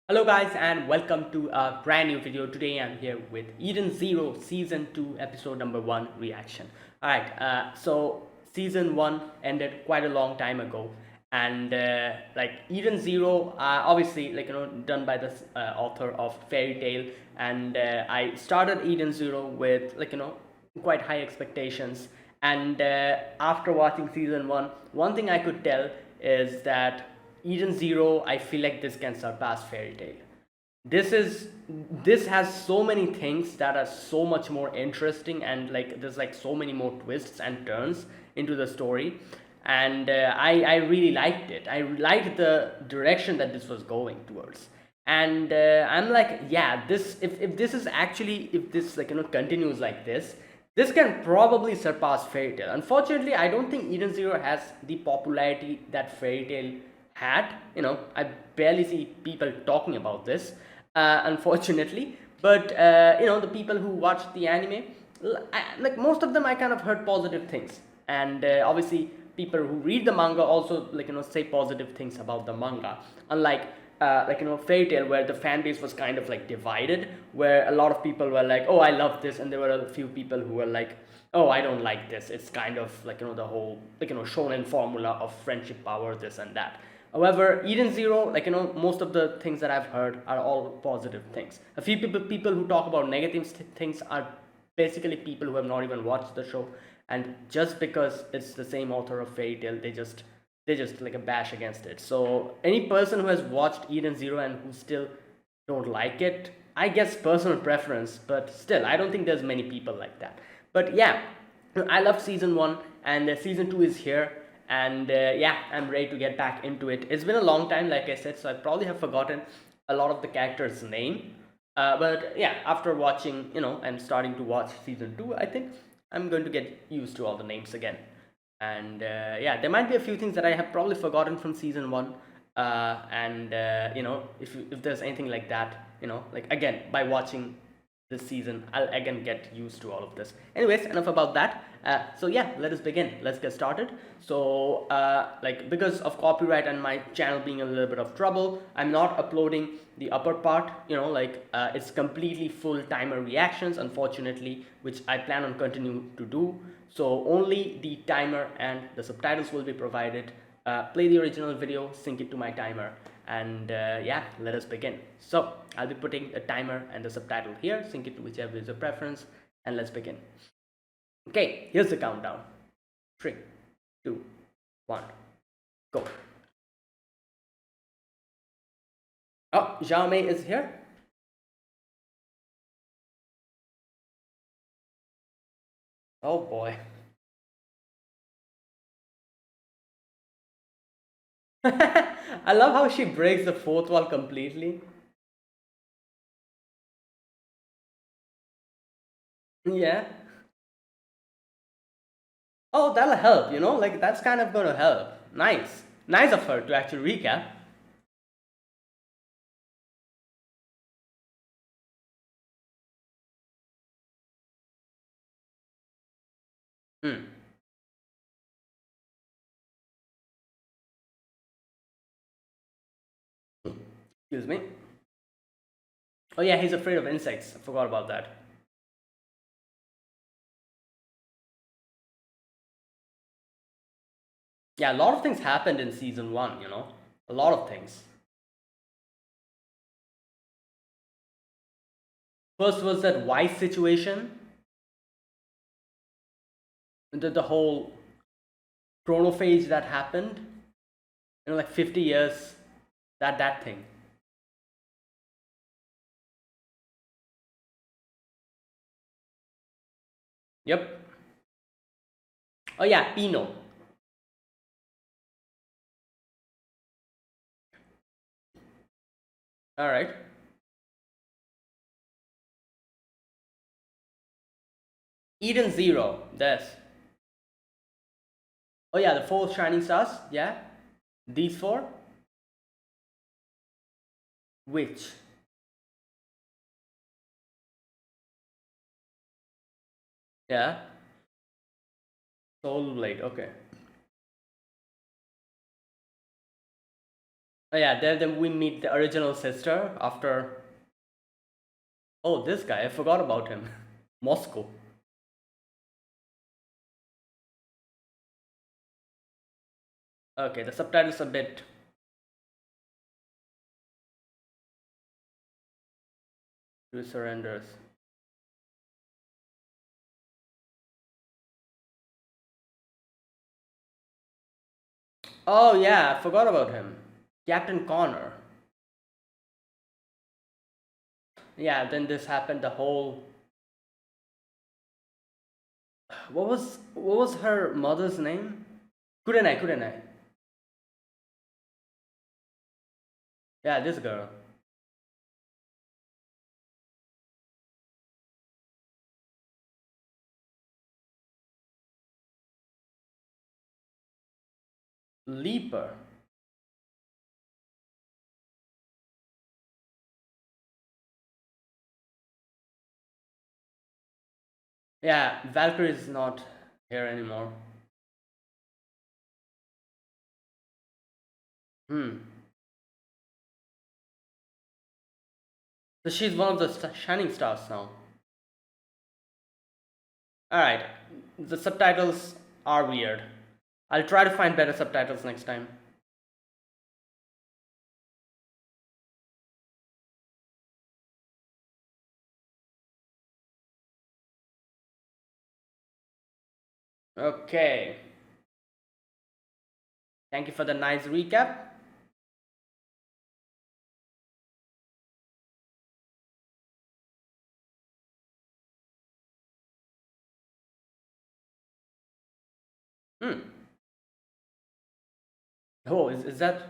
Hello guys and welcome to a brand new video. Today I'm here with Eden Zero Season 2 Episode number 1 reaction. Alright, so Season 1 ended quite a long time ago, and like Eden Zero, obviously done by the author of Fairy Tail, and I started Eden Zero with quite high expectations, and after watching Season 1, one thing I could tell is that Eden Zero, I feel like this can surpass Fairy Tail. This is this has so many things that are so much more interesting, and there's so many more twists and turns into the story, and I really liked it. I liked the direction that this was going towards, and I'm like, yeah, this if this is actually if this continues like this can probably surpass Fairy Tail. Unfortunately, I don't think Eden Zero has the popularity that Fairy Tail had. I barely see people talking about this, unfortunately. But the people who watched the anime, like most of them, I kind of heard positive things, and obviously people who read the manga also say positive things about the manga. Unlike Fairy Tail, where the fan base was kind of like divided, where a lot of people were like, oh, I love this, and there were a few people who were like, oh, I don't like this. It's kind of the whole shonen formula of friendship power, this and that. However, Eden Zero, most of the things that I've heard are all positive things. A few people who talk about negative things are basically people who have not even watched the show, and just because it's the same author of Fairy Tail, they just like a bash against it. So any person who has watched Eden Zero and who still don't like it, I guess personal preference, but still, I don't think there's many people like that. But yeah, I love season one, and season two is here, and yeah, I'm ready to get back into it. It's been a long time, like I said, so I probably have forgotten a lot of the characters' name. But yeah, after watching, and starting to watch season two, I think I'm going to get used to all the names again. And yeah, there might be a few things that I have probably forgotten from season one. And if there's anything like that, like again, by watching this season, I'll again get used to all of this. Anyways, enough about that. So yeah, let us begin. Let's get started. So because of copyright and my channel being a little bit of trouble, I'm not uploading the upper part. It's completely full timer reactions, unfortunately, which I plan on continue to do. So only the timer and the subtitles will be provided. Play the original video, sync it to my timer, and yeah, let us begin. So I'll be putting a timer and the subtitle here, sync it to whichever is your preference, and let's begin. Okay, here's the countdown. 3, 2, 1, go. Oh, Zhao Mei is here. Oh boy. I love how she breaks the fourth wall completely. Yeah. Oh, that'll help, that's kind of gonna help. Nice. Nice of her to actually recap. Hmm. Excuse me. Oh yeah, he's afraid of insects. I forgot about that. Yeah, a lot of things happened in season one, A lot of things. First was that Weiss situation, the whole chronophage that happened, like 50 years, that thing. Yep. Oh yeah, Eno. All right. Eden Zero. This. Oh yeah, the four shining stars. Yeah. These four. Which? Yeah. Soul Blade. Okay. Oh yeah, then we meet the original sister after. Oh, this guy, I forgot about him. Moscow. Okay, the subtitles a bit. Who surrenders? Oh yeah, I forgot about him. Captain Connor. Yeah, then this happened. The whole. What was her mother's name? Kurenai, Kurenai. Yeah, this girl. Leaper. Yeah, Valkyrie is not here anymore. Hmm. So she's one of the shining stars now. Alright, the subtitles are weird. I'll try to find better subtitles next time. Okay. Thank you for the nice recap. Hmm. Oh, is that.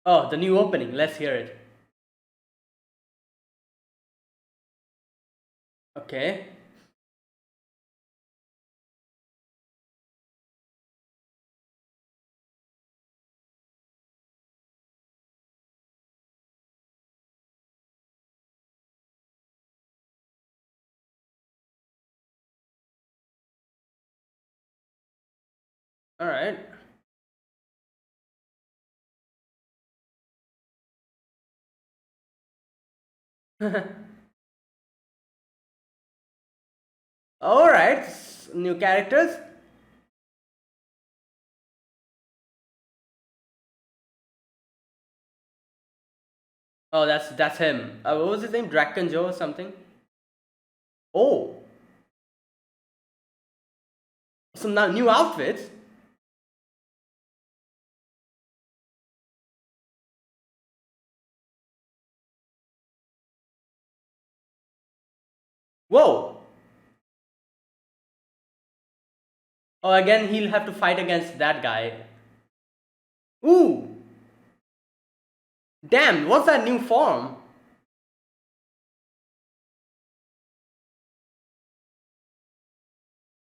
Oh, the new opening. Let's hear it. Okay. Alright. Alright. New characters. Oh, that's him. What was his name? Draken Joe or something? Oh, some now new outfits. Whoa. Oh, again he'll have to fight against that guy. Ooh, damn! What's that new form?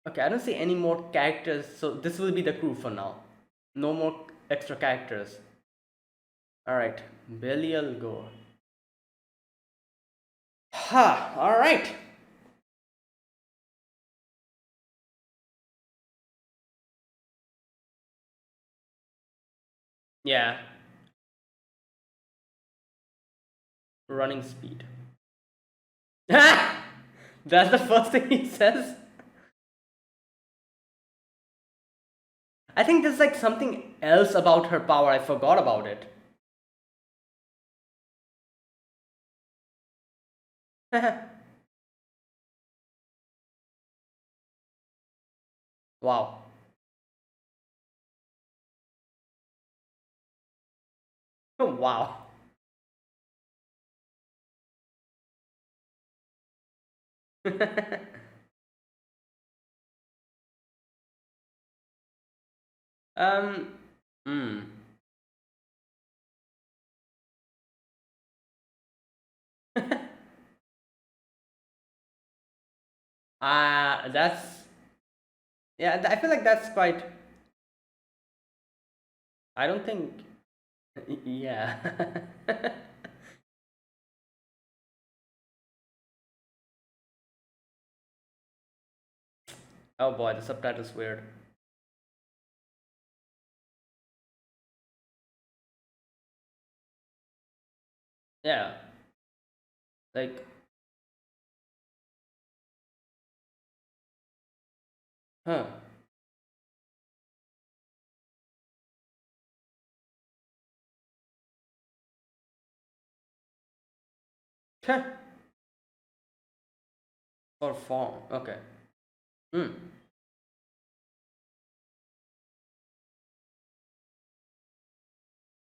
Okay, I don't see any more characters, so this will be the crew for now. No more extra characters. All right, Belial Gore. Ha! All right. Yeah, running speed. That's the first thing he says. I think there's like something else about her power. I forgot about it. Wow. Wow. um. Hmm. That's yeah. I feel like that's quite. I don't think. Yeah. Oh boy, the subtitle's weird. Yeah, like, huh. Huh. Or form. Okay. Hmm.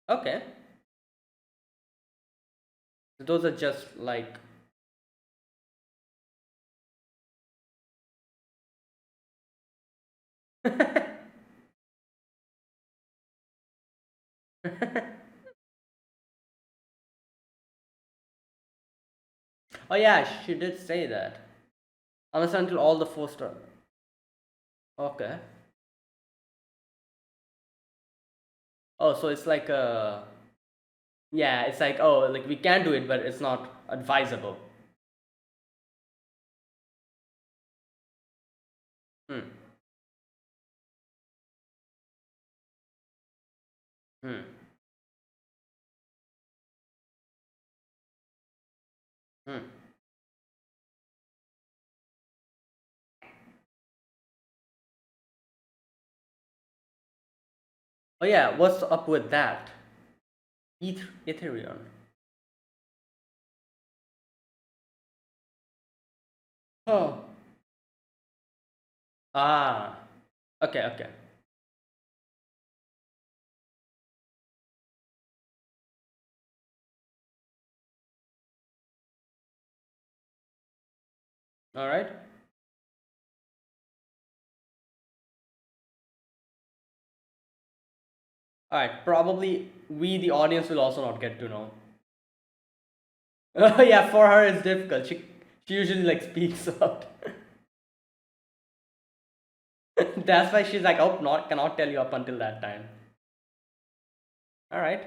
Okay. Those are just like. Oh yeah, she did say that. Unless until all the four star. Okay. Oh, so it's like a. Yeah, it's like, oh, like we can do it, but it's not advisable. Hmm. Hmm. Hmm. Oh yeah, what's up with that? Ethereum. Oh. Ah. Okay. Okay. All right. All right. Probably we, the audience, will also not get to know. Oh yeah, for her it's difficult. She usually like speaks out. That's why she's like, oh, not cannot tell you up until that time. All right.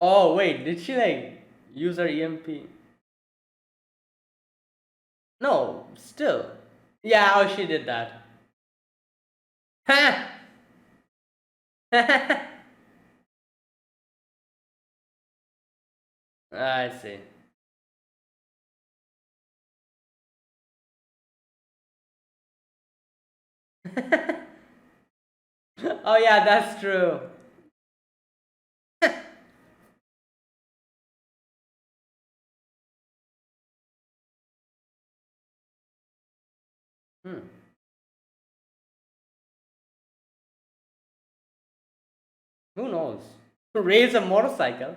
Oh wait, did she like use her EMP? No, still. Yeah, oh she did that. Ha! I see. Oh yeah, that's true. Hmm. Who knows? Raise a motorcycle.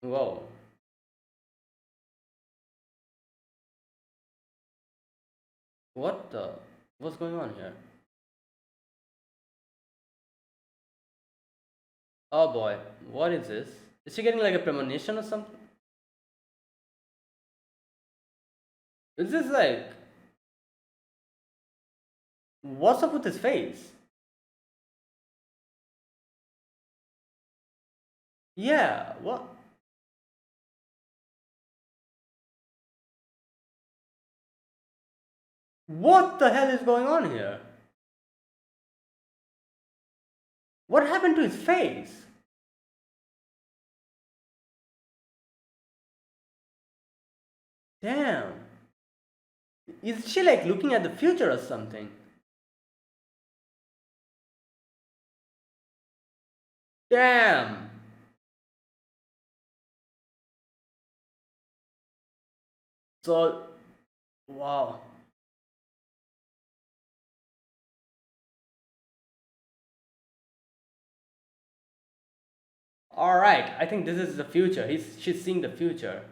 Whoa. What the? What's going on here? Oh boy, what is this? Is she getting like a premonition or something? Is this like what's up with his face? Yeah, what? What the hell is going on here? What happened to his face? Damn. Is she like looking at the future or something? Damn. So, wow. All right, I think this is the future. She's seeing the future.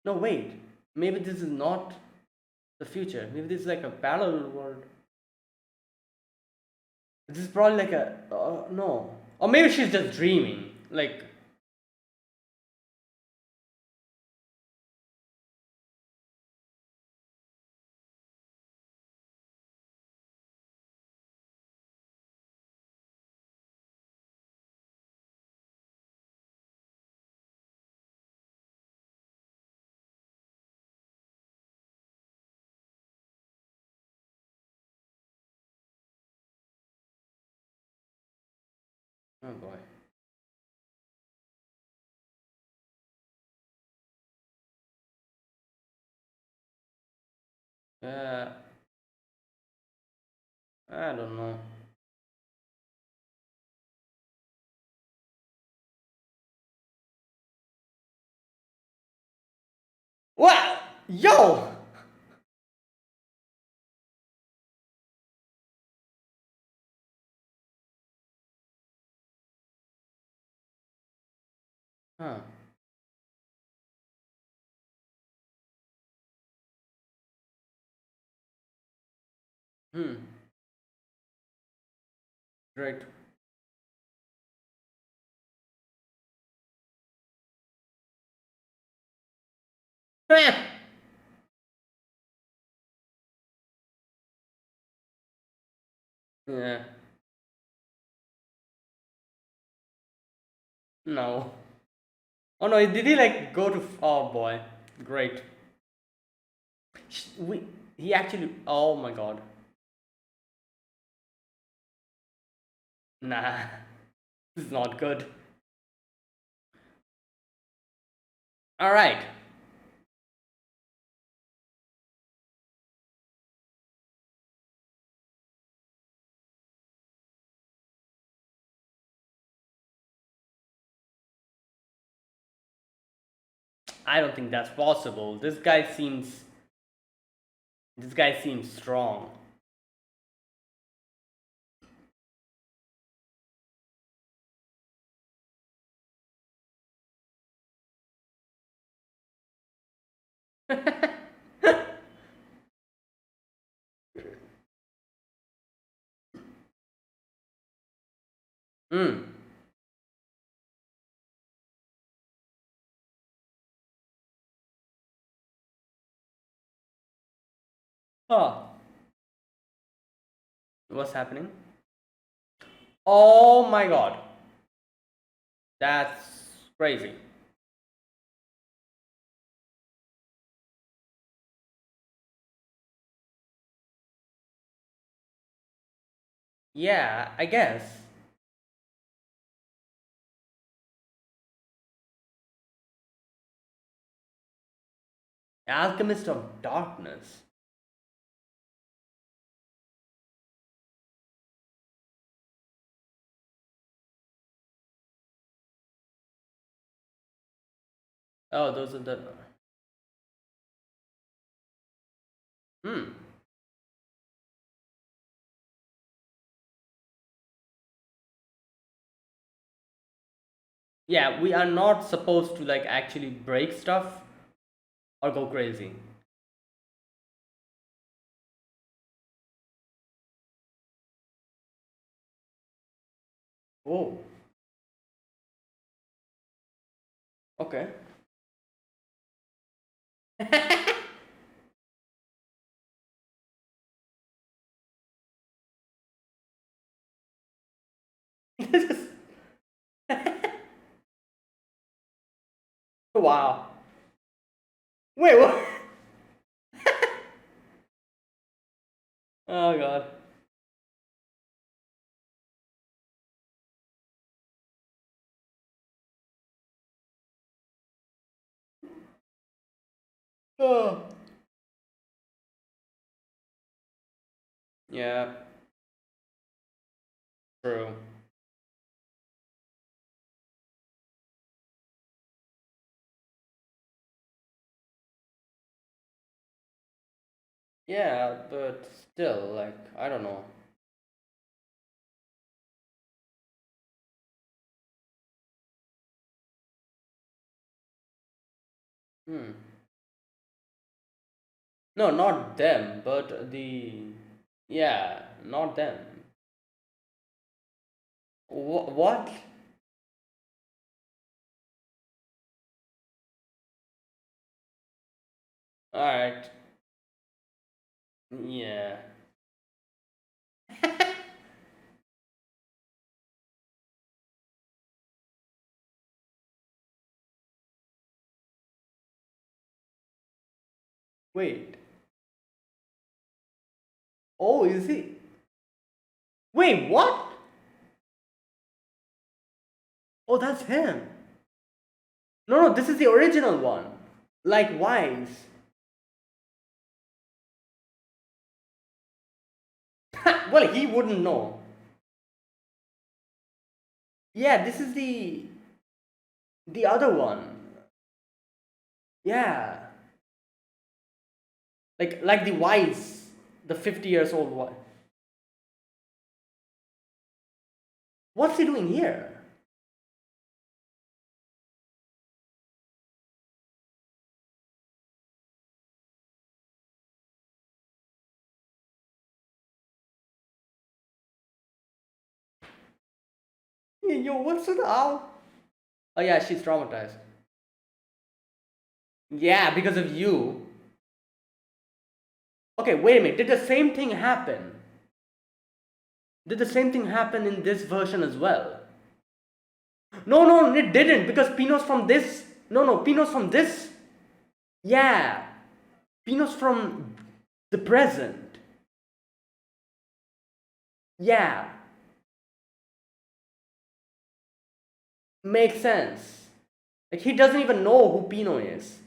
No, wait. Maybe this is not the future. Maybe this is like a parallel world. This is probably like a no. Or maybe she's just dreaming. Like, Oh boy. Uh, I don't know. What? Yo! Huh. Hmm. Great. Yeah. No. Oh no, did he like go to? Oh boy. Great. We. He actually. Oh my god. Nah. This is not good. All right. I don't think that's possible. This guy seems. This guy seems strong. Hmm. Huh. What's happening? Oh my god. That's crazy. Yeah, I guess. Alchemist of Darkness. Oh, those are the. Hmm. Yeah, we are not supposed to like actually break stuff or go crazy. Oh, okay. Wow. Wait, what? Oh god. Oh. Yeah, true. Yeah, but still, like, I don't know. Hmm. No, not them, but the. Yeah, not them. What? Alright. Yeah. Wait. Oh, is he? Wait, what? Oh, that's him. No, no, this is the original one. Like Wise. Well, he wouldn't know. Yeah, this is the other one. Yeah. Like the Wise, the 50 years old one. What's he doing here? Hey, yo, what's with Owl? Oh yeah, she's traumatized. Yeah, because of you. Okay, wait a minute. Did the same thing happen? Did the same thing happen in this version as well? No, no, it didn't because Pino's from this. No, no, Pino's from this. Yeah, Pino's from the present. Yeah, makes sense. Like he doesn't even know who Pino is.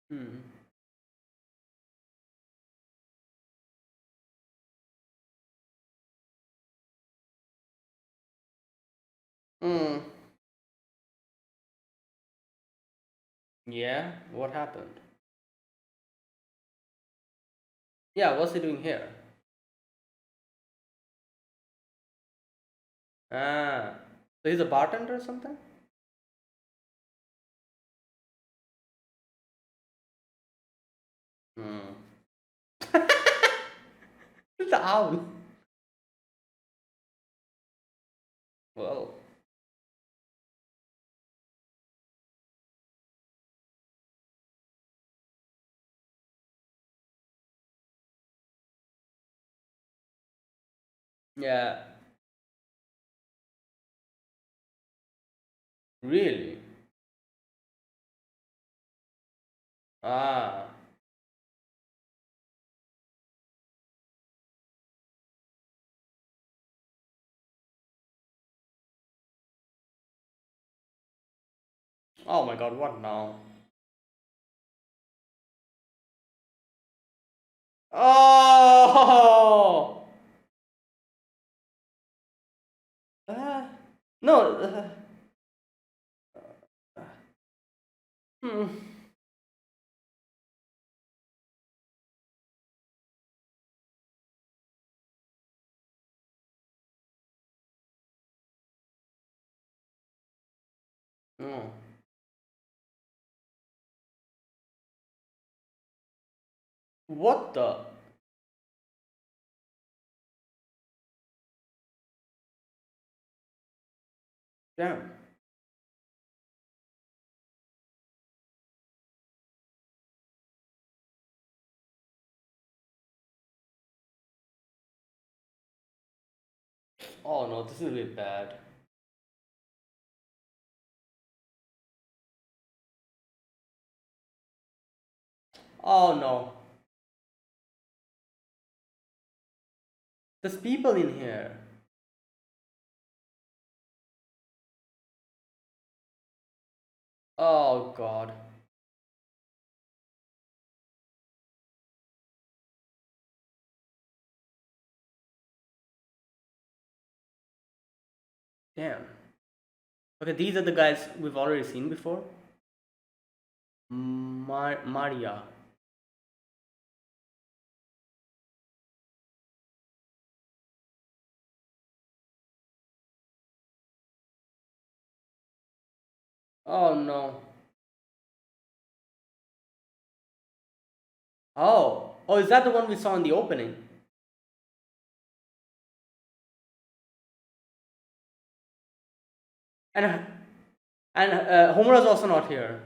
Hmm. Hmm. Yeah. What happened? Yeah. What's he doing here? Ah. So he's a bartender or something? Hmm. It's the owl. Well. Yeah. Really? Ah. Oh my God. What now? Oh. Ah. No. Hmm. No. What the? Damn. Oh no, this is really bad. Oh no. There's people in here. Oh God. Damn. Okay, these are the guys we've already seen before. Maria. Oh no. Oh. Oh, is that the one we saw in the opening? And Homura's also not here.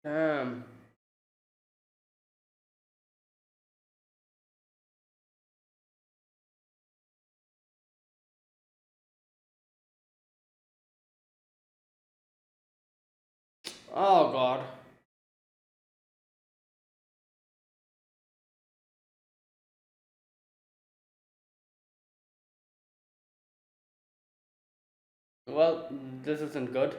Um. Oh God. Well, this isn't good.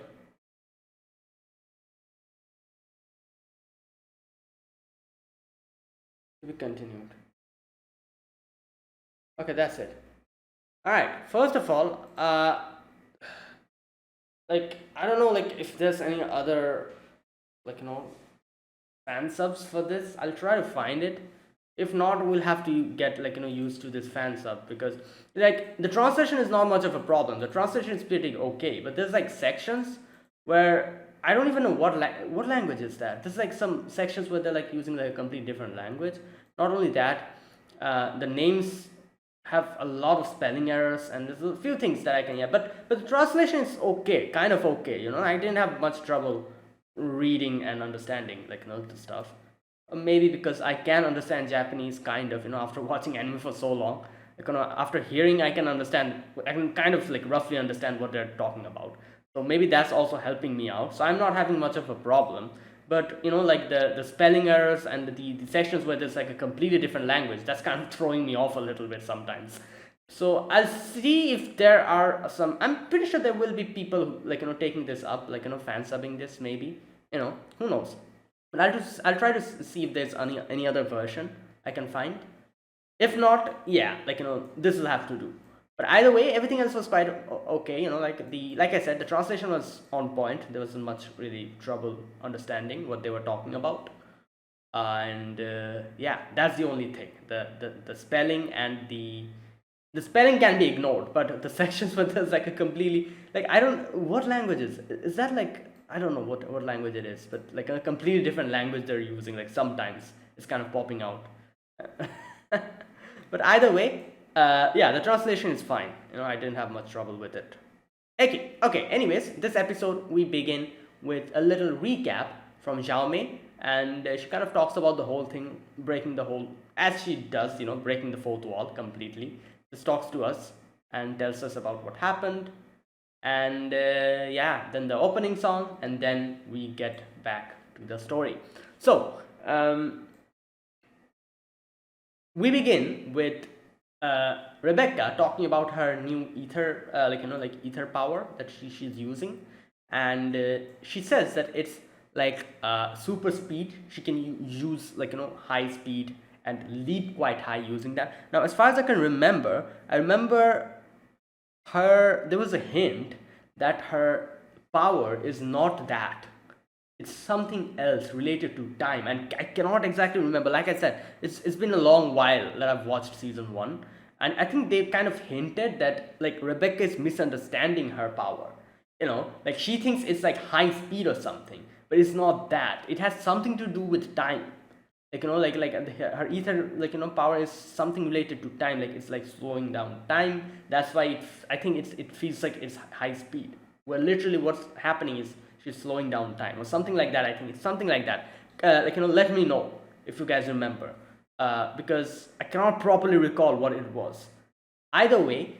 We continued. Okay, that's it. All right. First of all, like I don't know, like if there's any other, like fan subs for this. I'll try to find it. If not, we'll have to get used to this fan sub, because like the translation is not much of a problem. The translation is pretty okay, but there's like sections where I don't even know what language is that. There's like some sections where they're like using like a complete different language. Not only that, the names have a lot of spelling errors, and there's a few things that I can, yeah, but the translation is okay, kind of okay. I didn't have much trouble reading and understanding the stuff. Maybe because I can understand Japanese kind of, after watching anime for so long. After hearing, I can understand. I can kind of like roughly understand what they're talking about. So maybe that's also helping me out. So I'm not having much of a problem. But like the spelling errors and the sections where there's like a completely different language, that's kind of throwing me off a little bit sometimes. So I'll see if there are some. I'm pretty sure there will be people who, taking this up, fan subbing this maybe. Who knows? But I'll try to see if there's any other version I can find. If not, yeah, this will have to do. But either way, everything else was quite okay. Like I said, the translation was on point. There wasn't much really trouble understanding what they were talking about. And yeah, that's the only thing. The spelling and the spelling can be ignored, but the sections where there's like a completely, like, I don't, what language is that, like, I don't know what language it is, but like a completely different language they're using, like sometimes it's kind of popping out. But either way, yeah, the translation is fine. I didn't have much trouble with it. Okay, anyways, this episode we begin with a little recap from Xiaomei, and she kind of talks about the whole thing, breaking the whole, as she does, breaking the fourth wall completely. Just talks to us and tells us about what happened, and yeah, then the opening song, and then we get back to the story. So, we begin with Rebecca talking about her new ether, ether power that she's using, and she says that it's like super speed. She can use high speed and leap quite high using that. Now, as far as I remember her. There was a hint that her power is not that, it's something else related to time, and I cannot exactly remember. Like I said, it's been a long while that I've watched season 1, and I think they kind of hinted that like Rebecca is misunderstanding her power. Like she thinks it's like high speed or something, but it's not that. It has something to do with time. Her ether power is something related to time, like it's like slowing down time. That's why I think it feels like it's high speed, where literally what's happening is she's slowing down time or something like that. I think it's something like that. Let me know if you guys remember, because I cannot properly recall what it was. Either way,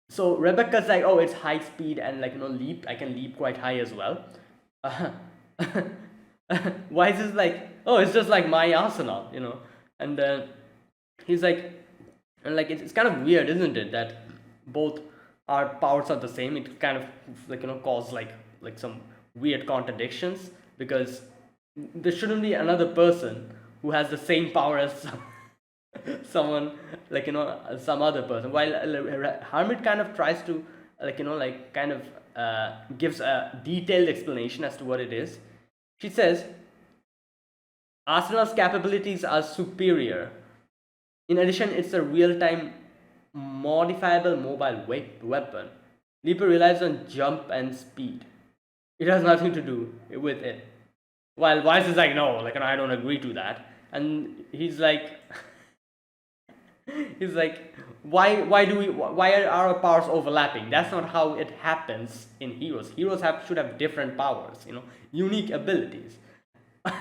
so Rebecca's like, oh, it's high speed and leap. I can leap quite high as well. uh, why is this like, oh, it's just like my arsenal. And he's like, and like it's kind of weird, isn't it, that both our powers are the same. It kind of cause like some weird contradictions, because there shouldn't be another person who has the same power as someone, some other person, while Hermit kind of tries to kind of gives a detailed explanation as to what it is. She says Arsenal's capabilities are superior. In addition, it's a real-time modifiable mobile weapon. Leaper relies on jump and speed. It has nothing to do with it. While Weiss is like, no, I don't agree to that. And he's like, He's like, why are our powers overlapping? That's not how it happens in heroes. Heroes should have different powers, unique abilities.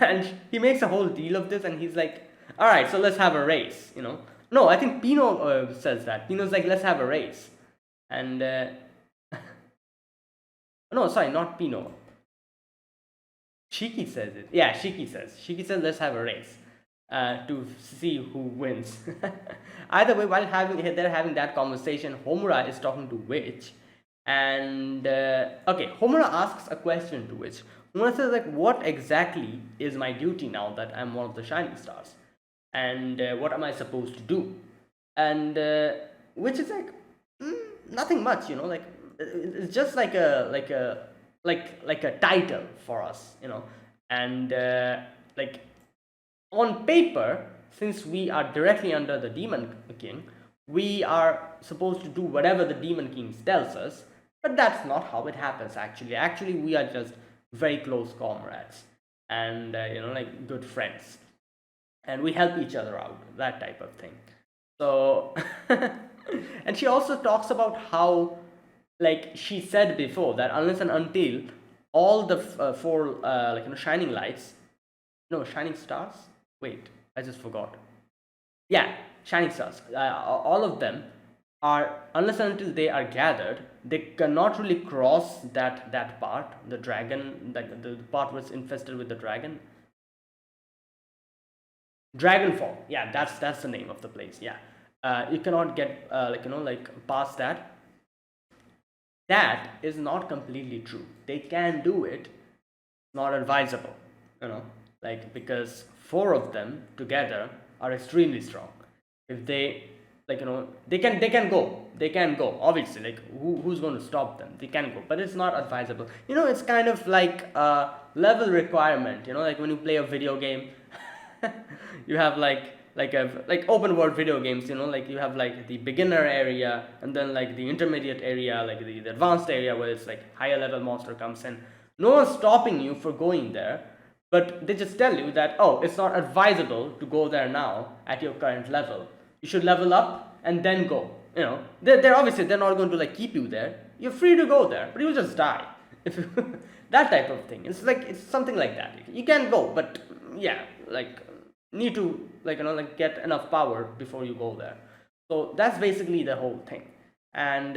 And he makes a whole deal of this, and he's like, all right, so let's have a race. No, I think Pino says that. Pino's like, let's have a race. And no, sorry, not Pino. Shiki says it. Yeah, Shiki says, let's have a race to see who wins. Either way, while they're having that conversation, Homura is talking to Witch, and okay, Homura asks a question to Witch. Homura says like, "What exactly is my duty now that I'm one of the shining stars, and what am I supposed to do?" And Witch is like, nothing much, like it's just like a title for us. And like on paper, since we are directly under the Demon King, we are supposed to do whatever the Demon King tells us, but that's not how it happens actually. We are just very close comrades, and like good friends, and we help each other out, that type of thing. So and she also talks about how, like she said before, that unless and until all the four shining lights, no, shining stars, wait, I just forgot, yeah, shining stars, all of them are, unless and until they are gathered, they cannot really cross that part, the dragon, the part was infested with the Dragonfall. Yeah, that's the name of the place. Yeah, you cannot get past that. That is not completely true. They can do it, not advisable. Because four of them together are extremely strong. If they they can go. Obviously, like who's going to stop them? They can go, but it's not advisable. It's kind of like a level requirement. Like when you play a video game. You have like open world video games, like you have like the beginner area, and then like the intermediate area, like the advanced area, where it's like higher level monster comes in. No one's stopping you for going there, but they just tell you that, oh, it's not advisable to go there now at your current level. You should level up and then go. They're obviously, they're not going to like keep you there. You're free to go there, but you'll just die if that type of thing. It's something like that. You can go, but yeah, like need to get enough power before you go there. So that's basically the whole thing. And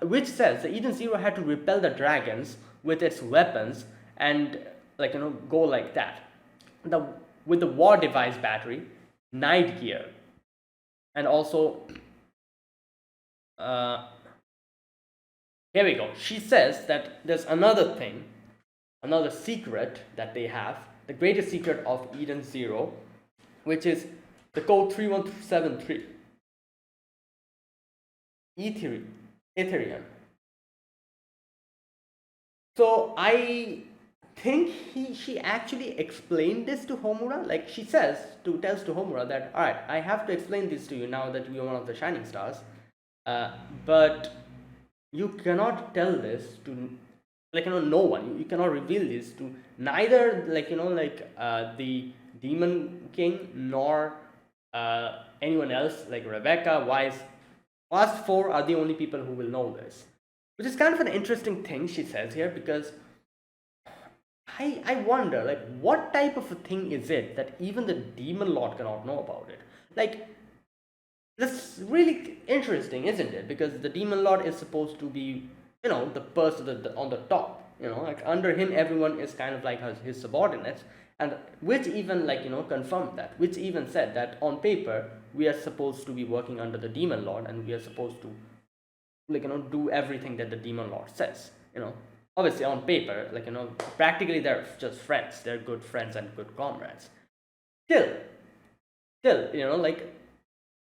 which says that Eden Zero had to repel the dragons with its weapons and go like that. With the war device battery, night gear, and also here we go. She says that there's another thing, another secret that they have, the greatest secret of Eden Zero, which is the code 3173. Ethereum. So I think she actually explained this to Homura. Like she tells to Homura that, all right, I have to explain this to you now that you are one of the shining stars, but you cannot tell this to no one. You cannot reveal this to neither the Demon King nor anyone else, like Rebecca, Wise. Us four are the only people who will know this, which is kind of an interesting thing she says here, because I wonder, like, what type of a thing is it that even the Demon Lord cannot know about it? Like, that's really interesting, isn't it? Because the Demon Lord is supposed to be, the person on the top. Like under him, everyone is kind of like his subordinates, and which even confirmed that, which even said that on paper we are supposed to be working under the Demon Lord, and we are supposed to do everything that the Demon Lord says. Obviously on paper, practically they're just friends. They're good friends and good comrades. Still,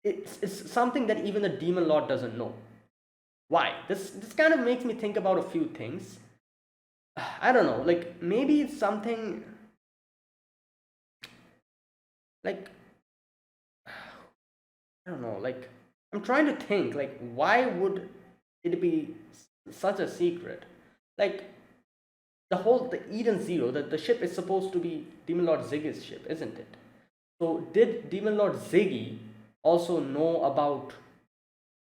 it's something that even the Demon Lord doesn't know. Why? This kind of makes me think about a few things. I don't know, like maybe it's something like, I don't know, like I'm trying to think, like why would it be such a secret? Like the Eden Zero, the ship is supposed to be Demon Lord Ziggy's ship, isn't it? So did Demon Lord Ziggy also know about,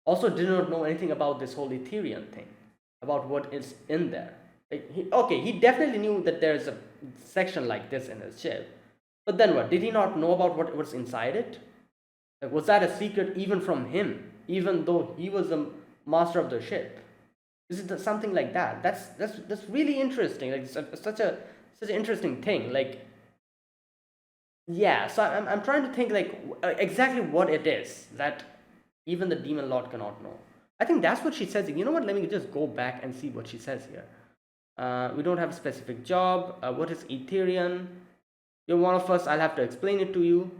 also did not know anything about this whole Ethereum thing, about what is in there? Like, okay, he definitely knew that there's a section like this in his chip, but then what? Did he not know about what was inside it? Like, was that a secret even from him, even though he was the master of the ship? Is it something like that? That's really interesting. Like, such an interesting thing. Like, yeah. So I'm trying to think like exactly what it is that even the demon lord cannot know. I think that's what she says. You know what? Let me just go back and see what she says here. We don't have a specific job. What is Ethereum? You're one of us. I'll have to explain it to you.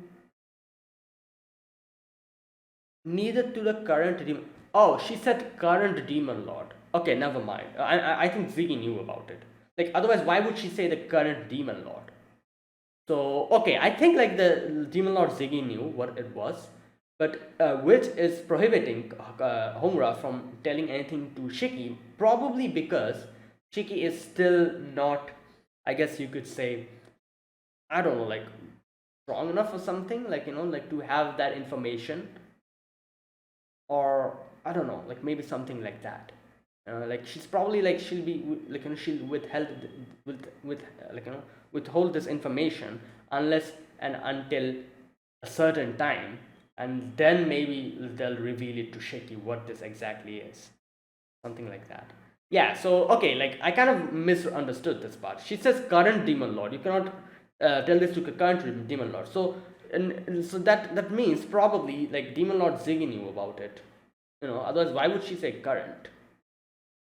Neither to the current demon. Oh, she said current demon lord. Okay, never mind. I think Ziggy knew about it. Like, otherwise, why would she say the current demon lord? So, okay, I think like the demon lord Ziggy knew what it was, but which is prohibiting Homura from telling anything to Shiki, probably because Shiki is still not, I guess you could say, I don't know, like strong enough or something, like, you know, like to have that information, or I don't know, like maybe something like that. Like she's probably like she'll be like, you know, she'll withheld with like, you know, withhold this information unless and until a certain time, and then maybe they'll reveal it to Shiki what this exactly is, something like that. Yeah. So okay, like I kind of misunderstood this part. She says current demon lord. You cannot tell this to current demon lord. So and so that means probably like demon lord Ziggy knew about it. You know, otherwise why would she say current?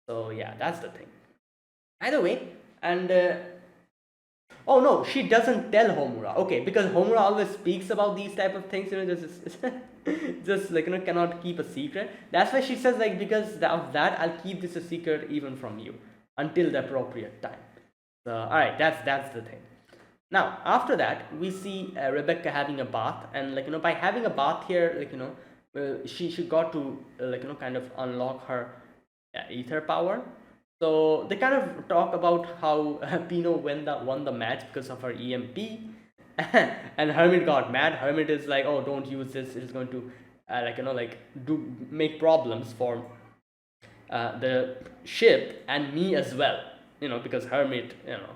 So yeah, that's the thing. Either way, and oh no, she doesn't tell Homura. Okay, because Homura always speaks about these type of things. You know, just like, you know, cannot keep a secret. That's why she says like, because of that, I'll keep this a secret even from you until the appropriate time. So all right, that's the thing. Now after that, we see Rebecca having a bath, and like, you know, by having a bath here, like, you know, she got to like, you know, kind of unlock her ether power. So they kind of talk about how Pino won the match because of her EMP, and Hermit got mad. Hermit is like, "Oh, don't use this. It is going to, like, you know, like do make problems for the ship and me as well. You know, because Hermit, you know,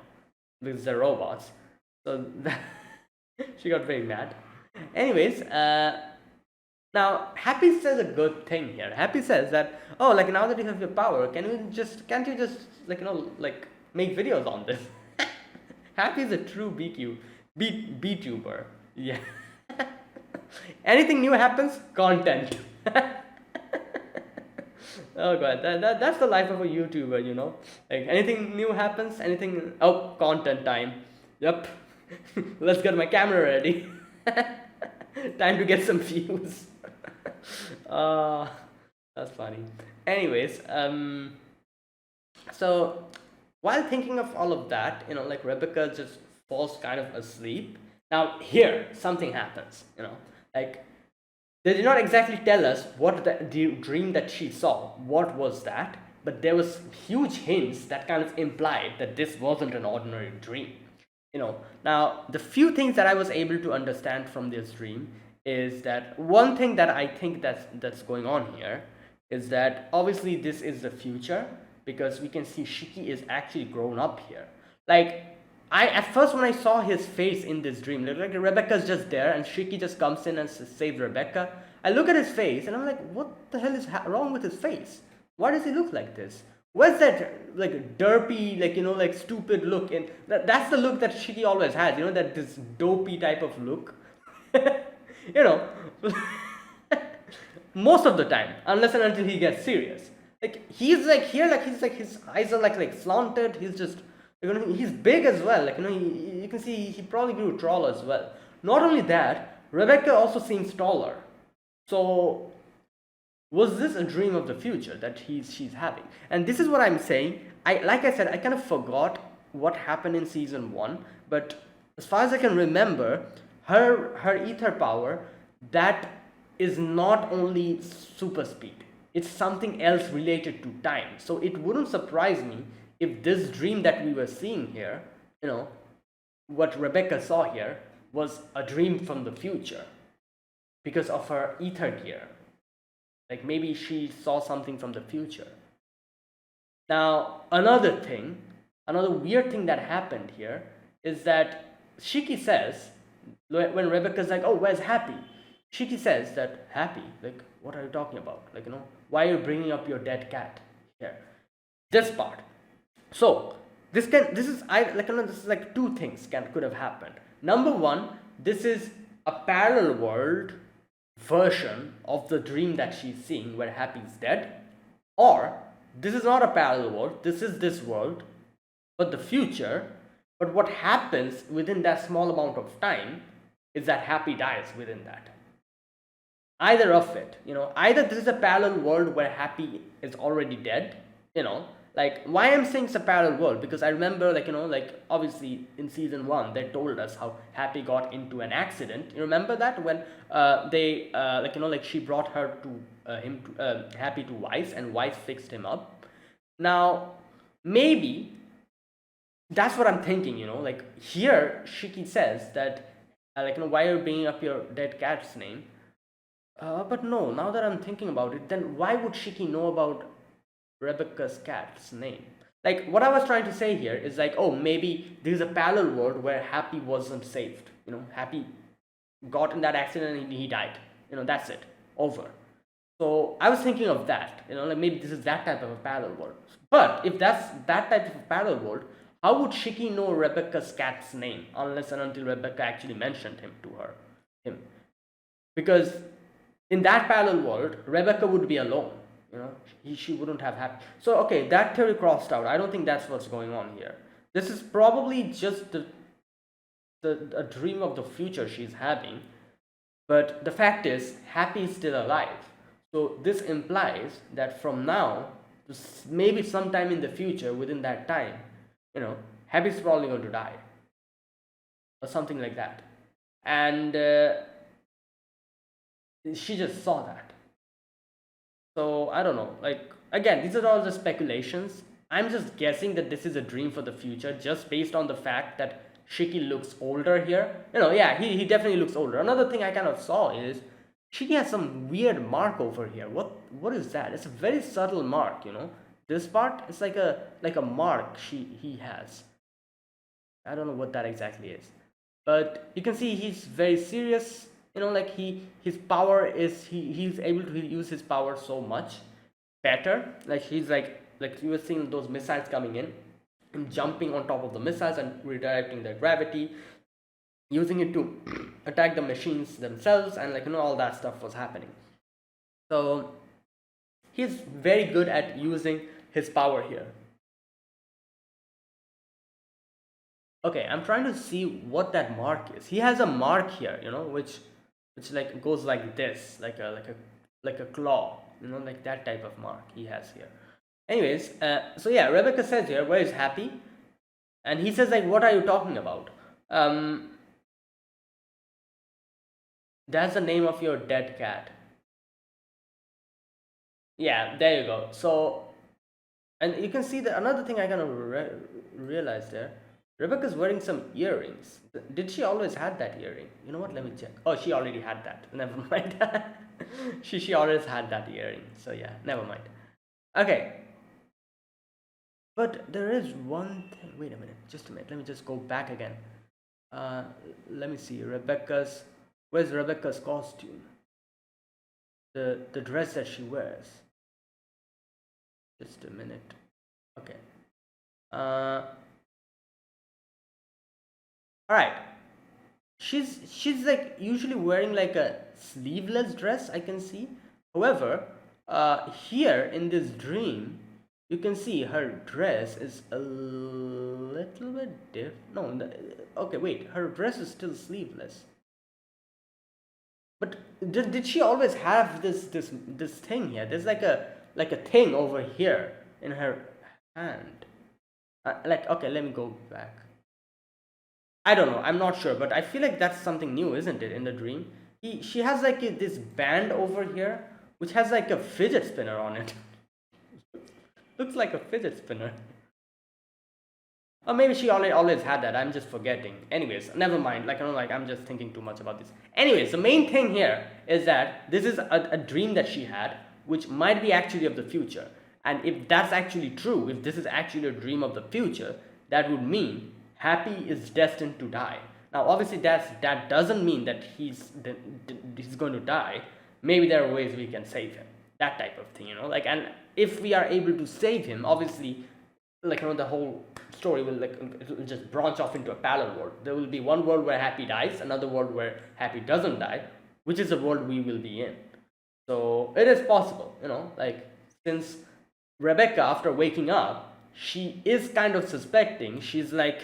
because they're robots." So she got very mad. Anyways, now Happy says a good thing here. Happy says that, oh, like now that you have your power, can't you just like, you know, like make videos on this? Happy is a true BTuber. Yeah. Anything new happens, content. Oh god, that's the life of a YouTuber, you know. Like anything new happens, anything, oh, content time. Yep. Let's get my camera ready. Time to get some views. uh, that's funny. Anyways, so while thinking of all of that, you know, like Rebecca just falls kind of asleep. Now here something happens, you know, like they did not exactly tell us what the dream that she saw, what was that, but there was huge hints that kind of implied that this wasn't an ordinary dream. You know, now the few things that I was able to understand from this dream is that one thing that I think that's going on here is that obviously this is the future, because we can see Shiki is actually grown up here. Like, I at first when I saw his face in this dream, like Rebecca's just there and Shiki just comes in and saves Rebecca. I look at his face and I'm like, what the hell is wrong with his face? Why does he look like this? Where's that like derpy, like, you know, like stupid look? And that's the look that Shiki always has, you know, that this dopey type of look. You know, most of the time, unless and until he gets serious. Like he's like here, like he's like his eyes are like slanted. He's just, you know, he's big as well. Like, you know, you can see he probably grew taller as well. Not only that, Rebecca also seems taller. So was this a dream of the future that she's having? And this is what I'm saying. Like I said, I kind of forgot what happened in season 1, but as far as I can remember, her ether power, that is not only super speed, it's something else related to time. So it wouldn't surprise me if this dream that we were seeing here, you know, what Rebecca saw here, was a dream from the future because of her ether gear. Like maybe she saw something from the future. Now, another weird thing that happened here is that Shiki says, when Rebecca's like, oh, where's Happy? Shiki says that, Happy? Like, what are you talking about? Like, why are you bringing up your dead cat here? This part. So, this is like two things could have happened. Number one, this is a parallel world version of the dream that she's seeing where Happy's dead. Or, this is not a parallel world, this is this world, but the future. But what happens within that small amount of time is that Happy dies within that. Either of it, either this is a parallel world where Happy is already dead, like why I'm saying it's a parallel world, because I remember obviously in season 1 they told us how Happy got into an accident. You remember that when they she brought her to Happy to Weiss, and Weiss fixed him up. Now maybe that's what I'm thinking, like here Shiki says that why are you bringing up your dead cat's name? But no, now that I'm thinking about it, then why would Shiki know about Rebecca's cat's name? Like, what I was trying to say here is like, oh, maybe there's a parallel world where Happy wasn't saved. Happy got in that accident and he died. That's it. Over. So I was thinking of that. Like maybe this is that type of a parallel world. But if that's that type of a parallel world, how would Shiki know Rebecca's cat's name unless and until Rebecca actually mentioned him to him? Because in that parallel world, Rebecca would be alone. She wouldn't have Happy. So okay, that theory crossed out. I don't think that's what's going on here. This is probably just a dream of the future she's having. But the fact is, Happy is still alive. So this implies that from now to maybe sometime in the future, within that time, Happy's probably going to die. Or something like that. And she just saw that. So I don't know. Like, again, these are all just speculations. I'm just guessing that this is a dream for the future, just based on the fact that Shiki looks older here. Yeah, he definitely looks older. Another thing I kind of saw is Shiki has some weird mark over here. What is that? It's a very subtle mark. This part is like a mark he has. I don't know what that exactly is, but you can see he's very serious. Like his power is he's able to use his power so much better. Like he's like you were seeing those missiles coming in and jumping on top of the missiles and redirecting their gravity, using it to attack the machines themselves, and all that stuff was happening. So he's very good at using his power here. Okay, I'm trying to see what that mark is. He has a mark here, which like goes like this, like a claw, like that type of mark he has here. Anyways, so yeah, Rebecca says here, where is Happy? And he says like, what are you talking about? That's the name of your dead cat. Yeah, there you go. So, and you can see that another thing I kind of realized there. Rebecca's wearing some earrings. Did she always had that earring? You know what? Let me check. Oh, she already had that. Never mind. she always had that earring. So yeah, never mind. Okay. But there is one thing. Wait a minute. Just a minute. Let me just go back again. Let me see. Where's Rebecca's costume? The dress that she wears. Just a minute. Okay. Alright. She's like usually wearing like a sleeveless dress, I can see. However, here in this dream, you can see her dress is a little bit different. No, okay, wait. Her dress is still sleeveless. But did she always have this thing here? There's like a thing over here in her hand. Okay, let me go back. I don't know. I'm not sure, but I feel like that's something new, isn't it? In the dream, she has like this band over here, which has like a fidget spinner on it. Looks like a fidget spinner. Or maybe she always had that. I'm just forgetting. Anyways, never mind. Like, I'm just thinking too much about this. Anyways, the main thing here is that this is a dream that she had, which might be actually of the future. And if that's actually true, if this is actually a dream of the future, that would mean Happy is destined to die. Now, obviously, that doesn't mean that he's going to die. Maybe there are ways we can save him. That type of thing, Like, and if we are able to save him, obviously, the whole story will it will just branch off into a parallel world. There will be one world where Happy dies, another world where Happy doesn't die, which is the world we will be in. So it is possible, like, since Rebecca, after waking up, she is kind of suspecting. She's like,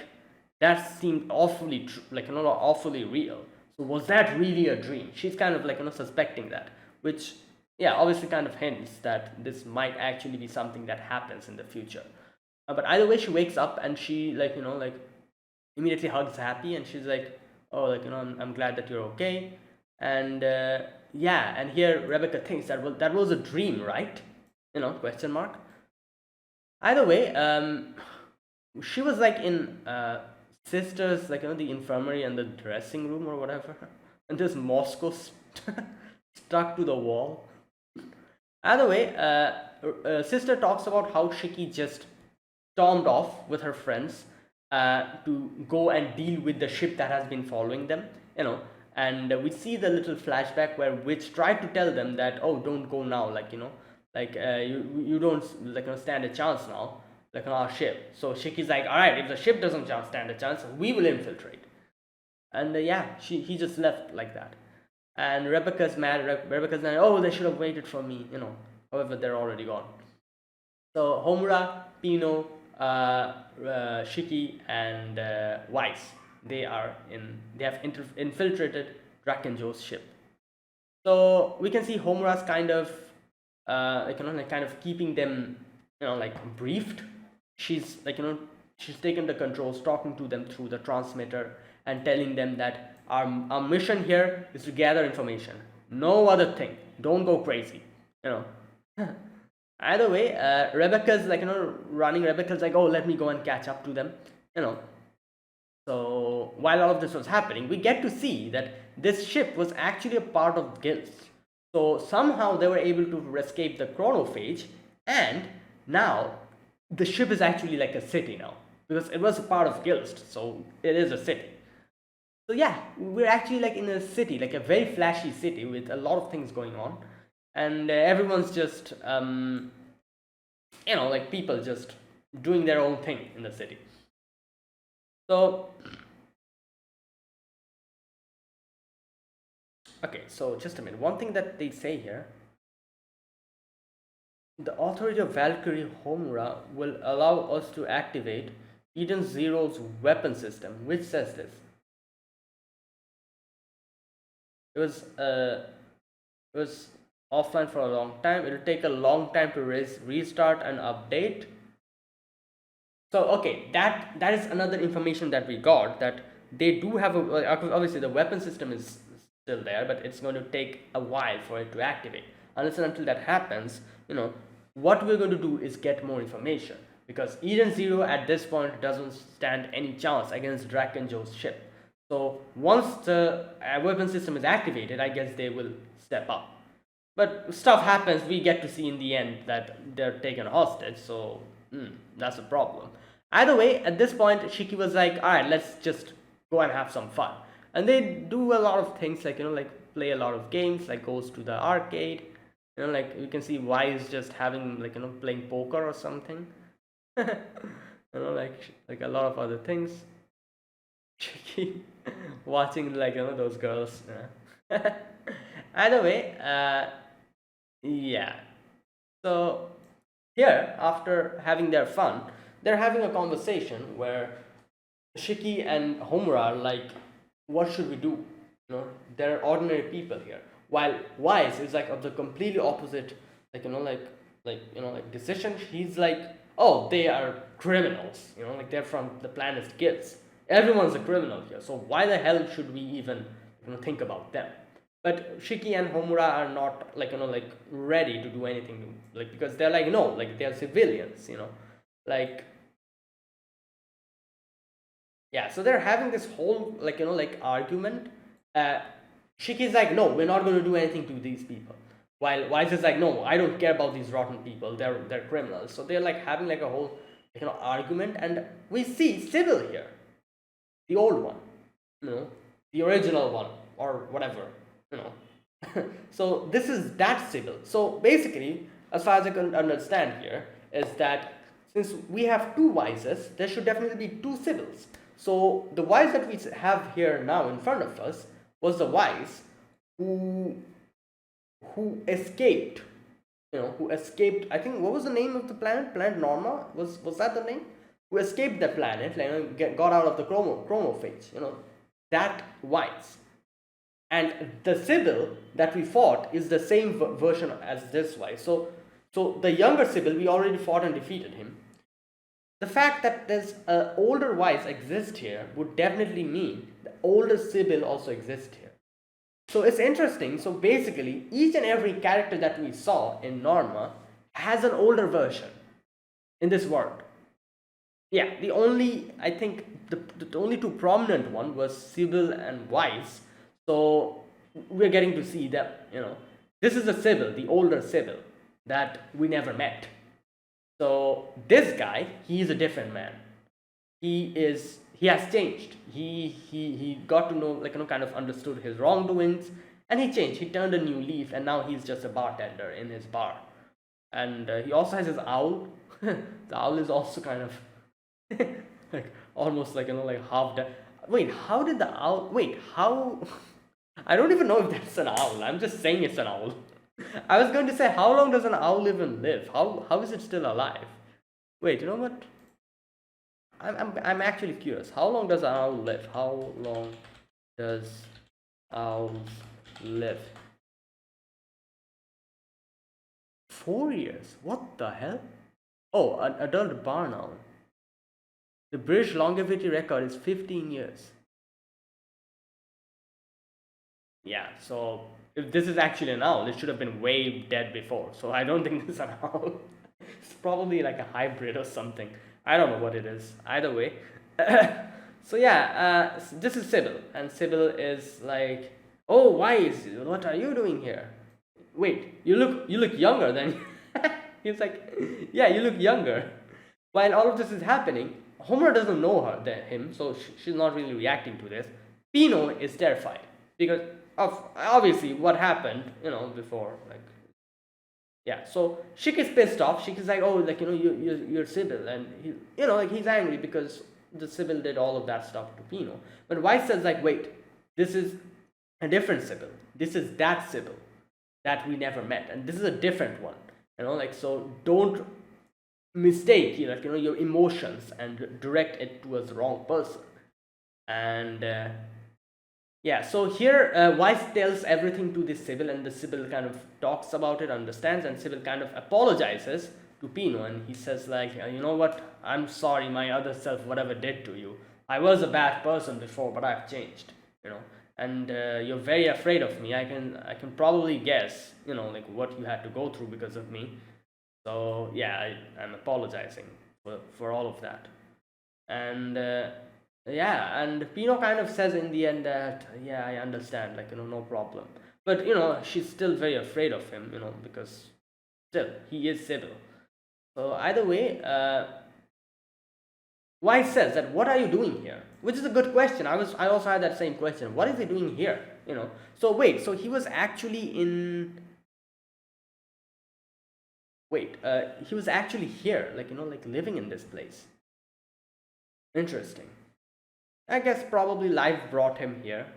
that seemed awfully awfully real. So was that really a dream? She's kind of suspecting that, which, yeah, obviously kind of hints that this might actually be something that happens in the future. But either way, she wakes up and she immediately hugs Happy, and she's like, oh, I'm glad that you're okay. And yeah, and here Rebecca thinks that was a dream, right? Question mark. Either way, she was like in sisters, the infirmary and the dressing room or whatever, and this Moscow stuck to the wall. Either way, sister talks about how Shiki just stormed off with her friends to go and deal with the ship that has been following them, and we see the little flashback where Witch tried to tell them that, oh, don't go now, you don't stand a chance now, on our ship. So Shiki's like, all right, if the ship doesn't stand a chance, we will infiltrate. And yeah, he just left like that. And Rebecca's mad. Rebecca's like, oh, they should have waited for me, However, they're already gone. So Homura, Pino, Shiki, and Weiss, they have infiltrated Drakenjo's ship. So we can see Homura's kind of kind of keeping them briefed. She's she's taken the controls, talking to them through the transmitter and telling them that our mission here is to gather information, no other thing, don't go crazy. Either way, Rebecca's running. Rebecca's like, oh, let me go and catch up to them. So while all of this was happening, we get to see that this ship was actually a part of Gilst. So somehow they were able to escape the chronophage, and now the ship is actually like a city now, because it was a part of Gilst, so it is a city. So yeah, we're actually in a city, like a very flashy city with a lot of things going on, and everyone's just people just doing their own thing in the city. So okay, so just a minute. One thing that they say here: the authority of Valkyrie Homura will allow us to activate Eden Zero's weapon system. Which says this? It was offline for a long time. It'll take a long time to restart and update. So okay, that is another information that we got, that they do have obviously the weapon system is still there, but it's going to take a while for it to activate. Unless and until that happens, what we're going to do is get more information, because Eden Zero at this point doesn't stand any chance against Drakenjo's ship. So once the weapon system is activated, I guess they will step up. But stuff happens. We get to see in the end that they're taken hostage, so that's a problem. Either way, at this point, Shiki was like, all right, let's just go and have some fun. And they do a lot of things, play a lot of games, goes to the arcade. You can see Weiss just having, playing poker or something. A lot of other things. Shiki watching, those girls. Either way, yeah. So here, after having their fun, they're having a conversation where Shiki and Homura are like, what should we do? They're ordinary people here. While Weiss is of the completely opposite, decision. He's like, oh, they are criminals. They're from the planet Gilst. Everyone's a criminal here. So why the hell should we even think about them? But Shiki and Homura are not ready to do anything because they're no, they're civilians, Yeah, so they're having this whole like argument. Uh, Shiki's like, no, we're not going to do anything to these people. While Wise is like, no, I don't care about these rotten people. They're criminals. So they're like having like a whole argument, and we see Sybil here, the old one, you know, the original one or whatever, you know. So this is that Sybil. So basically, as far as I can understand here, is that since we have two Wises, there should definitely be two Sybils. So the Wise that we have here now in front of us was the Wise who escaped, who escaped. I think, what was the name of the planet? Planet Norma, was that the name? Who escaped the planet, got out of the chromophage, that Wise. And the Sybil that we fought is the same version as this Wise. So the younger Sybil, we already fought and defeated him. The fact that there's an older Wise exist here would definitely mean the older Sybil also exists here. So it's interesting. So basically, each and every character that we saw in Norma has an older version in this world. Yeah, the only, I think, the only two prominent one was Sybil and Wise. So we're getting to see that, this is a Sybil, the older Sybil, that we never met. So this guy, he's a different man. He has changed. He got to know, kind of understood his wrongdoings, and he changed. He turned a new leaf, and now he's just a bartender in his bar. And he also has his owl. The owl is also kind of like almost like half dead. Wait, how did the owl? Wait, how? I don't even know if that's an owl. I'm just saying it's an owl. I was going to say, how long does an owl even live? How is it still alive? Wait, you know what? I'm actually curious. How long does an owl live? How long does owls live? 4 years. What the hell? Oh, an adult barn owl. The British longevity record is 15 years. Yeah, so if this is actually an owl, it should have been way dead before. So I don't think this is an owl. It's probably like a hybrid or something. I don't know what it is. Either way. So yeah, this is Sybil, and Sybil is like, "Oh, Wise, what are you doing here? Wait, you look younger than." He's like, "Yeah, you look younger." While all of this is happening, Homer doesn't know him, so she's not really reacting to this. Pino is terrified because of obviously what happened, before, like. Yeah, so Shik is pissed off. Shik is like, oh, you're Sybil, and he's angry because the Sybil did all of that stuff to Pino. But Weiss says like, wait, this is a different Sybil. This is that Sybil that we never met, and this is a different one. So don't mistake your emotions and direct it towards the wrong person. And yeah, so here Weiss tells everything to this Sybil, and the Sybil kind of talks about it, understands, and Sybil kind of apologizes to Pino, and he says like, you know what, I'm sorry, my other self, whatever did to you. I was a bad person before, but I've changed, and you're very afraid of me. I can probably guess, what you had to go through because of me. So yeah, I'm apologizing for all of that. And yeah, and Pino kind of says in the end that, yeah, I understand, no problem. But she's still very afraid of him, because still he is Sybil. So either way, Weiss says that, what are you doing here? Which is a good question. I also had that same question. What is he doing here? So wait, so he was actually in. Wait, he was actually here, living in this place. Interesting. I guess probably life brought him here,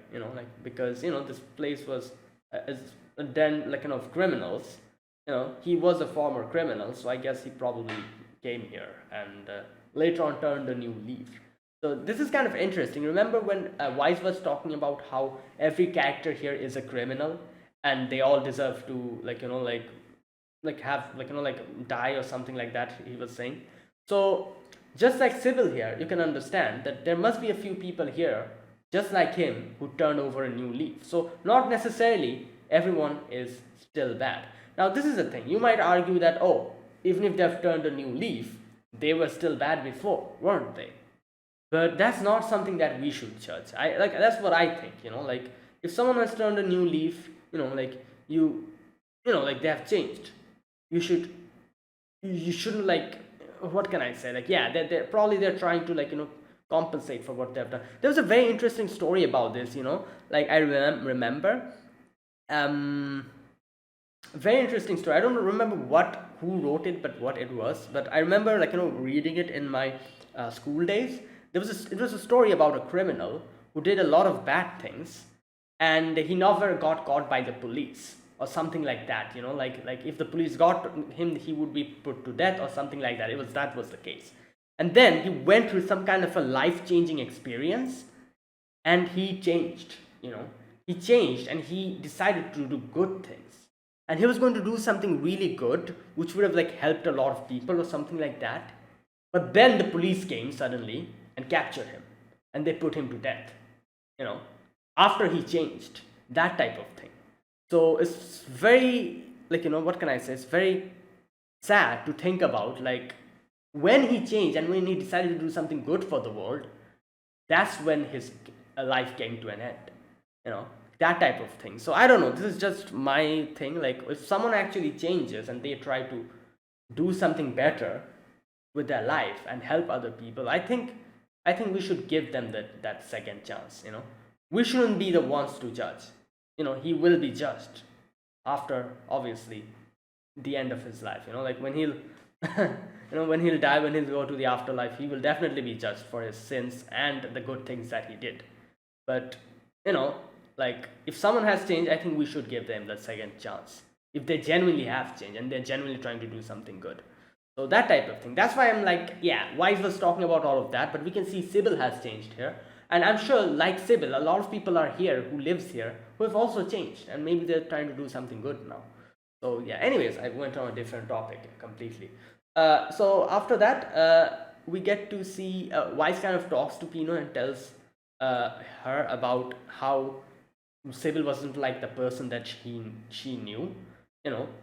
because this place was a den, of criminals. He was a former criminal, so I guess he probably came here and later on turned a new leaf. So this is kind of interesting. Remember when Weiss was talking about how every character here is a criminal and they all deserve to have die or something like that, he was saying. So just like Sybil here, you can understand that there must be a few people here just like him who turned over a new leaf. So not necessarily everyone is still bad. Now this is the thing, you might argue that, oh, even if they've turned a new leaf, they were still bad before, weren't they? But that's not something that we should judge. I like that's what I think. Like if someone has turned a new leaf, like like they have changed. You should you shouldn't like what can I say? Like yeah, they're probably they're trying to like compensate for what they've done. There was a very interesting story about this. Like I remember um very interesting story. I don't remember who wrote it, but what it was. But I remember like reading it in my school days. It was a story about a criminal who did a lot of bad things, and he never got caught by the police or something like that. Like if the police got him, he would be put to death or something like that. That was the case, and then he went through some kind of a life changing experience, and he changed. He changed and he decided to do good things, and he was going to do something really good which would have like helped a lot of people or something like that. But then the police came suddenly and captured him, and they put him to death, you know after he changed, that type of thing. So it's very like what can I say, it's very sad to think about, like when he changed and when he decided to do something good for the world, that's when his life came to an end, you know that type of thing. So I don't know, this is just my thing. Like if someone actually changes and they try to do something better with their life and help other people, I think we should give them that second chance. We shouldn't be the ones to judge. He will be judged after, obviously, the end of his life. Like when he'll when he'll die, when he'll go to the afterlife, he will definitely be judged for his sins and the good things that he did. But you know like if someone has changed, I think we should give them the second chance if they genuinely have changed and they're genuinely trying to do something good. So that type of thing. That's why I'm like, yeah, Wise was talking about all of that, but we can see Sybil has changed here. And I'm sure, like Sybil, a lot of people are here who lives here who have also changed, and maybe they're trying to do something good now. So yeah. Anyways, I went on a different topic completely. So after that, we get to see Wise kind of talks to Pino and tells her about how Sybil wasn't like the person that she knew.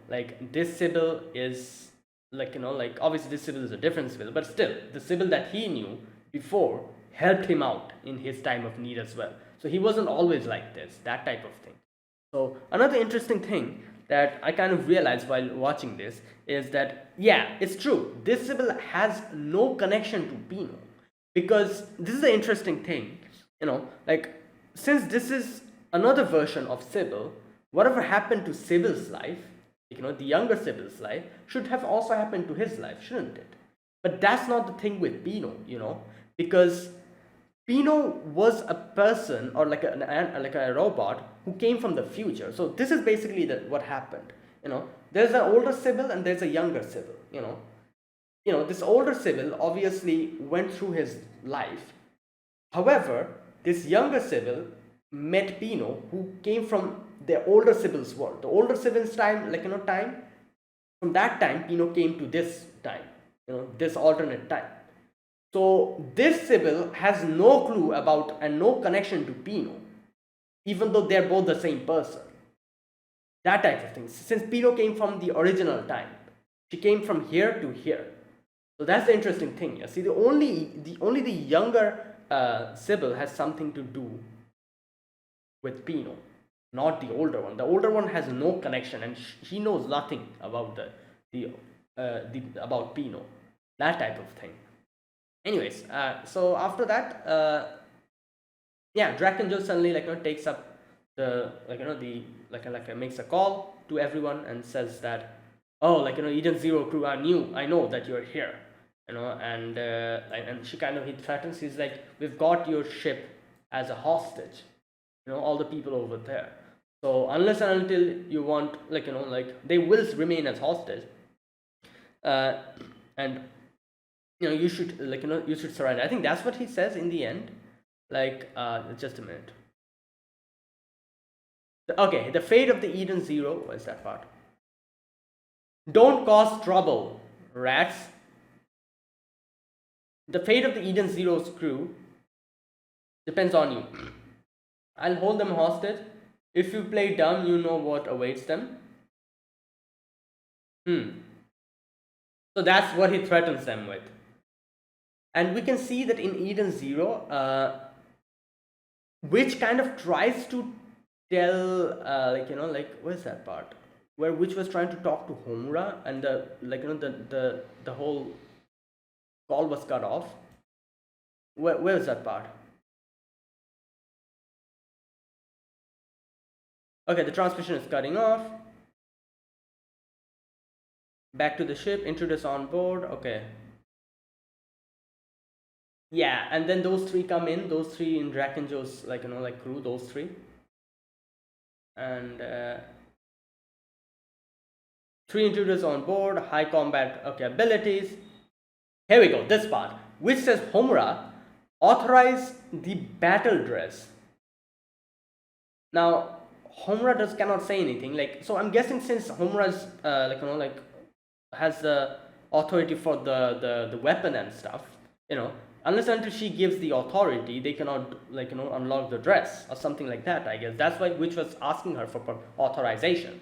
Like this Sybil is like like obviously this Sybil is a different Sybil, but still the Sybil that he knew before helped him out in his time of need as well. So he wasn't always like this, that type of thing. So another interesting thing that I kind of realized while watching this is that yeah, it's true. This Sybil has no connection to Pino, because this is the interesting thing. Like since this is another version of Sybil, whatever happened to Sybil's life, the younger Sybil's life, should have also happened to his life, shouldn't it? But that's not the thing with Pino, because Pino was a person, or like a robot who came from the future. So this is basically what happened. There's an older Sybil and there's a younger Sybil. This older Sybil obviously went through his life. However, this younger Sybil met Pino, who came from the older Sybil's world. The older Sybil's time, time. From that time, Pino came to this time. This alternate time. So this Sybil has no clue about and no connection to Pino, even though they're both the same person. That type of thing. Since Pino came from the original time, she came from here to here. So that's the interesting thing. You see, only the younger Sybil has something to do with Pino, not the older one. The older one has no connection, and he knows nothing about the about Pino. That type of thing. Anyways, so after that, yeah, Drakengel suddenly takes up the makes a call to everyone and says that, oh, Eden Zero crew, I know that you're here, and she kind of, he threatens. He's like, we've got your ship as a hostage, all the people over there. So unless and until you want, they will remain as hostage, and you should you should surrender. I think that's what he says in the end. Just a minute. Okay, the fate of the Eden Zero. What is that part? Don't cause trouble, rats. The fate of the Eden Zero's crew depends on you. I'll hold them hostage. If you play dumb, you know what awaits them. So that's what he threatens them with. And we can see that in Eden Zero, Witch kind of tries to tell, like where's that part where Witch was trying to talk to Homura, and the the whole call was cut off. Where's that part? Okay, the transmission is cutting off. Back to the ship, intruders on board. Okay. Yeah, and then those three come in, those three in Drac and Joe's, like crew, those three. And three intruders on board, high combat abilities. Here we go, this part, which says Homura authorize the battle dress. Now, Homura cannot say anything. Like, so I'm guessing since Homura's has the authority for the weapon and stuff, unless until she gives the authority, they cannot unlock the dress or something like that. I guess that's why Witch was asking her for authorization.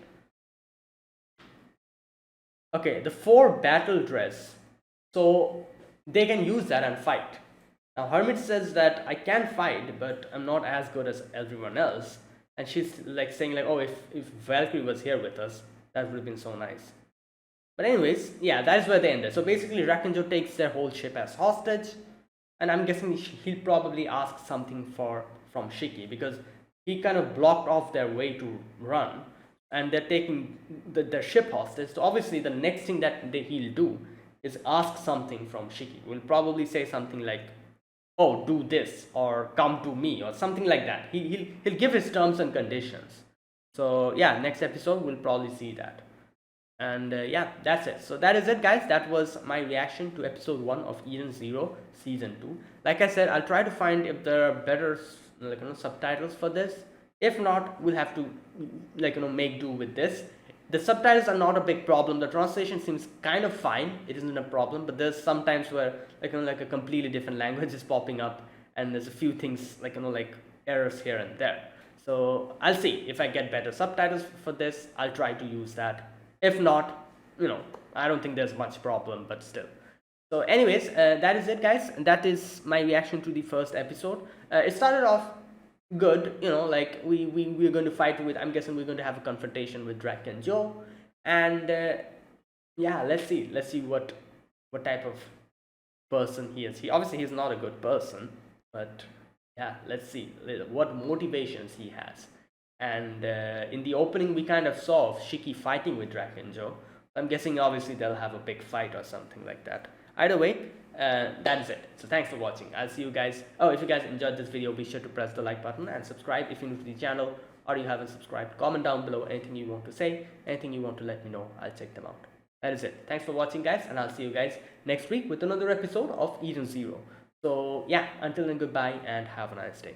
Okay, the 4 battle dress, so they can use that and fight. Now Hermit says that I can fight, but I'm not as good as everyone else. And she's like saying like, oh, if Valkyrie was here with us, that would have been so nice. But anyways, yeah, that is where they ended. So basically, Rakenjo takes their whole ship as hostage, and I'm guessing he'll probably ask something from Shiki, because he kind of blocked off their way to run, and they're taking their ship hostage. So obviously, the next thing that he'll do is ask something from Shiki. We'll probably say something like, oh, do this, or come to me, or something like that. He'll give his terms and conditions. So yeah, next episode we'll probably see that. And yeah, that's it. So that is it, guys. That was my reaction to episode 1 of Eden Zero season 2. Like I said, I'll try to find if there are better subtitles for this. If not, we'll have to make do with this. The subtitles are not a big problem. The translation seems kind of fine. It isn't a problem, but there's sometimes where like a completely different language is popping up, and there's a few things like errors here and there. So I'll see if I get better subtitles for this. I'll try to use that. If not, I don't think there's much problem, but still. So anyways, that is it, guys. That is my reaction to the first episode. It started off good, like we're going to fight with, I'm guessing we're going to have a confrontation with Drac and Joe, and yeah, let's see what type of person he is. He's not a good person, but yeah, let's see what motivations he has. And in the opening we kind of saw Shiki fighting with Drac and Joe. I'm guessing obviously they'll have a big fight or something like that. Either way, that is it. So thanks for watching. I'll see you guys. Oh, if you guys enjoyed this video, be sure to press the like button and subscribe if you're new to the channel or you haven't subscribed. Comment down below anything you want to say, anything you want to let me know. I'll check them out. That is it. Thanks for watching, guys, and I'll see you guys next week with another episode of Eden Zero. So yeah, until then, goodbye and have a nice day.